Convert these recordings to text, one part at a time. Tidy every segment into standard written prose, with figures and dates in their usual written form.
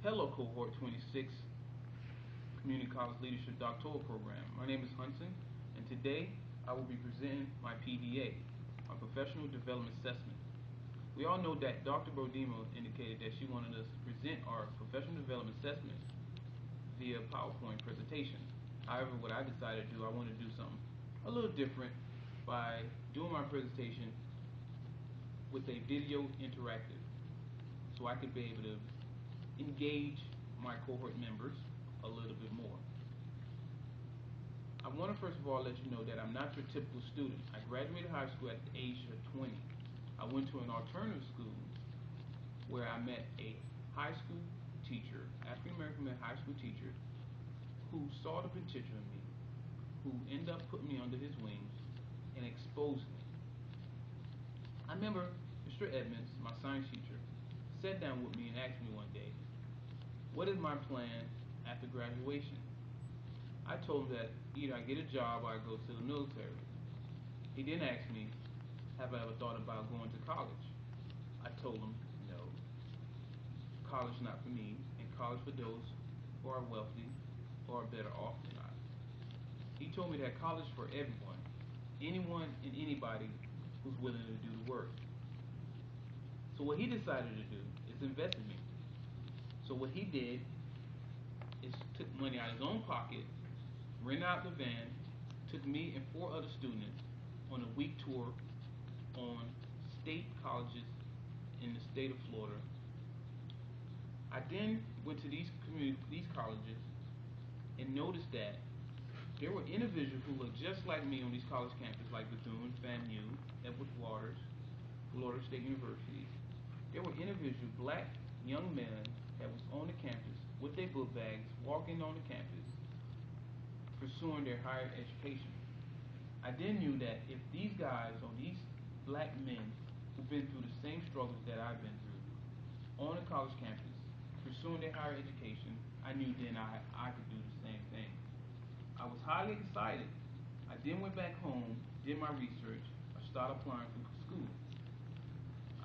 Hello, Cohort 26 Community College Leadership Doctoral Program. My name is Hudson, and today I will be presenting my PDA, my Professional Development Assessment. We all know that Dr. Bodima indicated that she wanted us to present our Professional Development Assessment via PowerPoint presentation. However, what I decided to do, I wanted to do something a little different by doing my presentation with a video interactive so I could be able to engage my cohort members a little bit more. I want to first of all let you know that I'm not your typical student. I graduated high school at the age of 20. I went to an alternative school where I met a high school teacher, African American high school teacher, who saw the potential in me, who ended up putting me under his wings and exposed me. I remember Mr. Edmonds, my science teacher, sat down with me and asked me one day, what is my plan after graduation? I told him that either I get a job or I go to the military. He then asked me, have I ever thought about going to college? I told him, no, college not for me, and college for those who are wealthy or are better off than I. He told me that college for anyone and anybody who's willing to do the work. So what he decided to do is invest in me. So what he did is took money out of his own pocket, rented out the van, took me and 4 other students on a week tour on state colleges in the state of Florida. I then went to these colleges and noticed that there were individuals who looked just like me on these college campuses like Bethune, FAMU, Edward Waters, Florida State University. There were individual black young men that was on the campus with their book bags, walking on the campus, pursuing their higher education. I then knew that if these guys or these black men who've been through the same struggles that I've been through on a college campus, pursuing their higher education, I knew then I could do the same thing. I was highly excited. I then went back home, did my research, I started applying for school.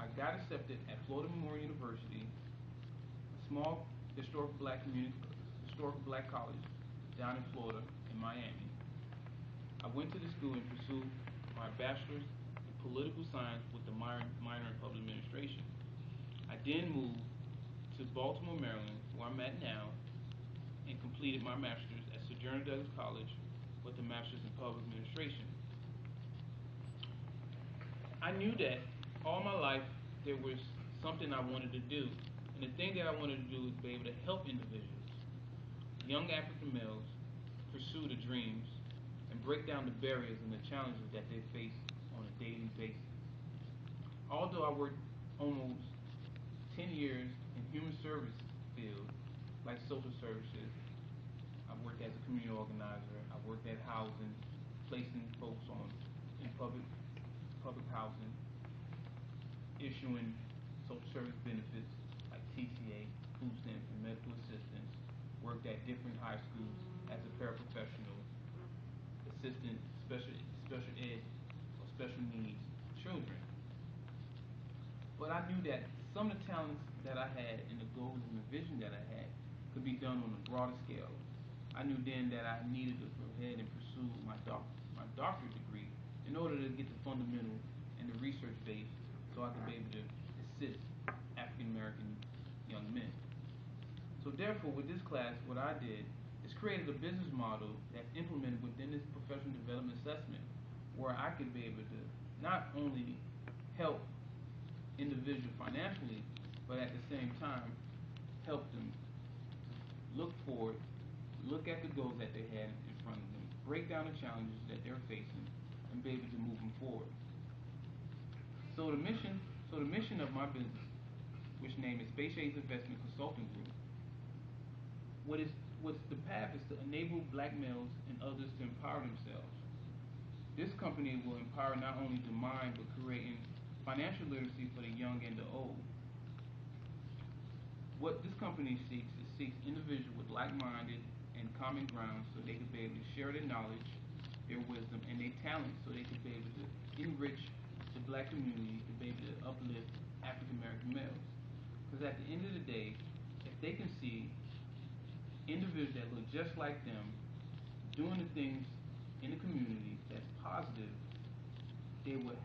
I got accepted at Florida Memorial University, a small historical black college down in Florida, in Miami. I went to the school and pursued my bachelor's in political science with the minor in public administration. I then moved to Baltimore, Maryland, where I'm at now, and completed my master's at Sojourner Douglas College with a master's in public administration. I knew that all my life there was something I wanted to do, and the thing that I wanted to do was be able to help individuals, young African males, pursue the dreams and break down the barriers and the challenges that they face on a daily basis. Although I worked almost 10 years in human service field, like social services, I worked as a community organizer, I worked at housing, placing folks in public housing, issuing social service benefits like TCA, food stamps, and medical assistance, worked at different high schools as a paraprofessional, assistant special ed or special needs children. But I knew that some of the talents that I had and the goals and the vision that I had could be done on a broader scale. I knew then that I needed to go ahead and pursue my doctorate degree in order to get the fundamental and the research base so I could be able to assist African American young men. So therefore, with this class, what I did is created a business model that's implemented within this professional development assessment where I could be able to not only help individuals financially, but at the same time help them look forward, look at the goals that they had in front of them, break down the challenges that they're facing, and be able to move them forward. So the mission of my business, which name is Space Age Investment Consulting Group, what's the path is to enable black males and others to empower themselves. This company will empower not only the mind, but creating financial literacy for the young and the old. What this company seeks individuals with like-minded and common ground so they can be able to share their knowledge, their wisdom, and their talents so they can be able to enrich the black community to be able to uplift African American males. Because at the end of the day, if they can see individuals that look just like them doing the things in the community that's positive, they will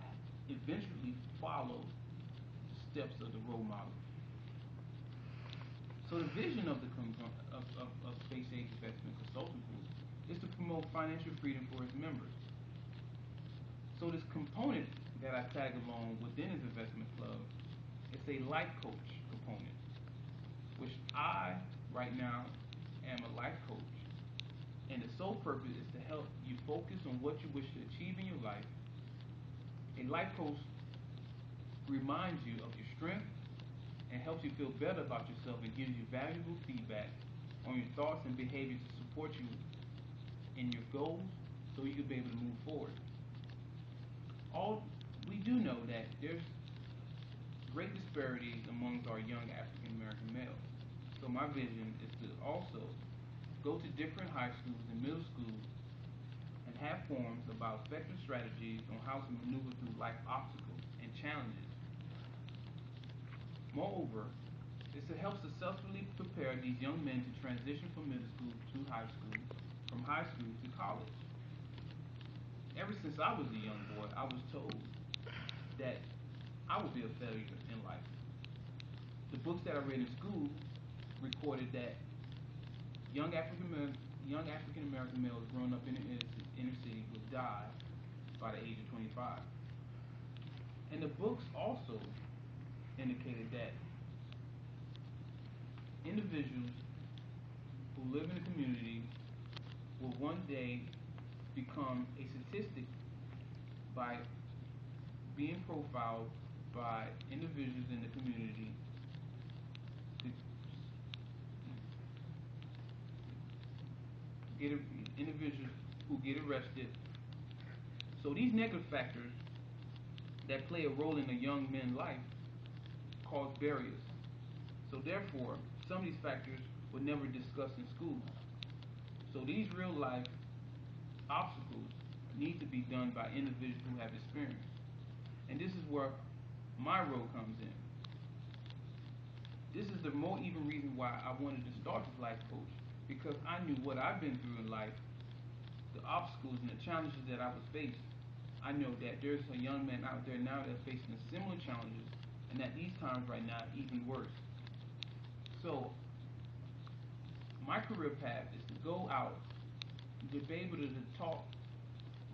eventually follow the steps of the role model. So the vision of the of Space Age Investment Consulting Group is to promote financial freedom for its members. So this component that I tag along within his investment club is a life coach component, which I right now am a life coach, and the sole purpose is to help you focus on what you wish to achieve in your life. A life coach reminds you of your strength and helps you feel better about yourself and gives you valuable feedback on your thoughts and behavior to support you in your goals so you can be able to move forward. We do know that there's great disparities amongst our young African American males. So my vision is to also go to different high schools and middle schools and have forums about effective strategies on how to maneuver through life obstacles and challenges. Moreover, is to help successfully prepare these young men to transition from middle school to high school, from high school to college. Ever since I was a young boy, I was told that I would be a failure in life. The books that I read in school recorded that young African American males growing up in the inner city would die by the age of 25. And the books also indicated that individuals who live in a community will one day become a statistic by being profiled by individuals in the community individuals who get arrested. So these negative factors that play a role in a young man's life cause barriers. So therefore, some of these factors were never discussed in school. So these real life obstacles need to be done by individuals who have experience. And this is where my role comes in. This is the more even reason why I wanted to start this life coach, because I knew what I've been through in life, the obstacles and the challenges that I was faced. I know that there's a young man out there now that's facing similar challenges, and at these times right now, even worse. So, my career path is to go out, to be able to talk,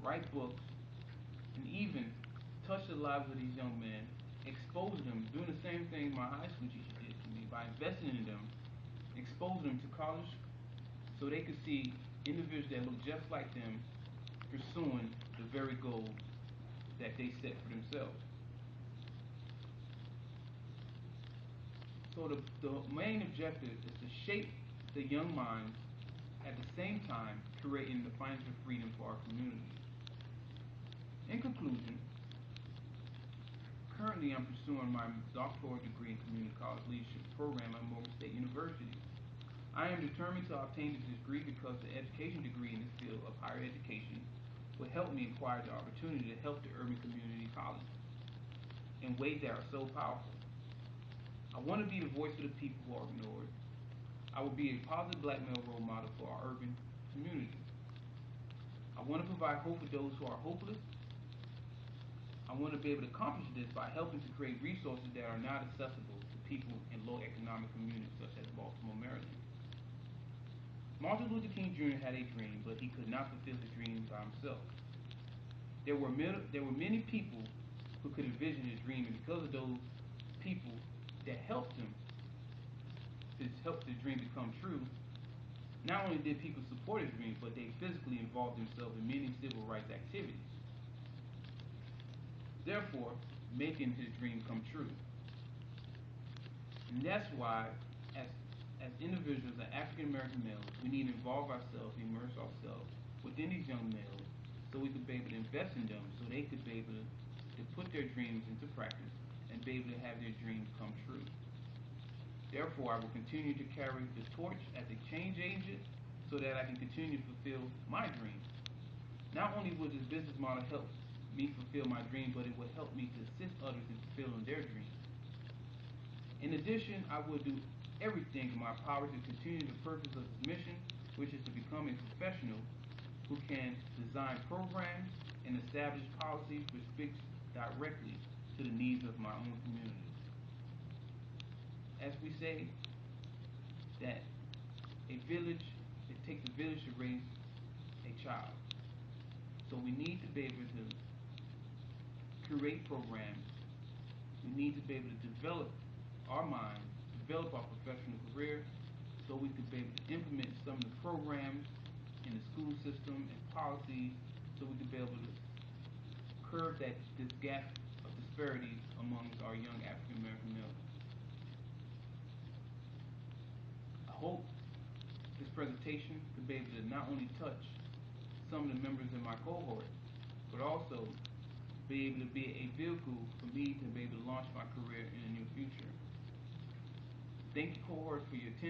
write books, and even touch the lives of these young men, expose them, doing the same thing my high school teacher did for me by investing in them, expose them to college so they could see individuals that look just like them pursuing the very goals that they set for themselves. So the main objective is to shape the young minds, at the same time creating the financial freedom for our community. In conclusion, currently I'm pursuing my doctoral degree in community college leadership program at Morgan State University. I am determined to obtain this degree because the education degree in this field of higher education will help me acquire the opportunity to help the urban community colleges in ways that are so powerful. I want to be the voice of the people who are ignored. I will be a positive black male role model for our urban community. I want to provide hope for those who are hopeless. I want to be able to accomplish this by helping to create resources that are not accessible to people in low economic communities such as Baltimore, Maryland. Martin Luther King Jr. had a dream, but he could not fulfill his dream by himself. There were many people who could envision his dream, and because of those people that helped him, helped his dream become true, not only did people support his dream, but they physically involved themselves in many civil rights activities, therefore making his dream come true. And that's why, as individuals and African American males, we need to involve ourselves, immerse ourselves within these young males so we could be able to invest in them, so they could be able to put their dreams into practice and be able to have their dreams come true. Therefore, I will continue to carry the torch as a change agent so that I can continue to fulfill my dream. Not only will this business model help me fulfill my dream, but it will help me to assist others in fulfilling their dreams. In addition, I will do everything in my power to continue the purpose of his mission, which is to become a professional who can design programs and establish policies which speaks directly to the needs of my own community. As we say that it takes a village to raise a child. So we need to be able to create programs. We need to be able to develop our minds, develop our professional career, so we could be able to implement some of the programs in the school system and policies, so we could be able to curb this gap of disparities amongst our young African American males. I hope this presentation could be able to not only touch some of the members in my cohort, but also be able to be a vehicle for me to be able to launch my career in the near future. Thank you, cohort, for your attention.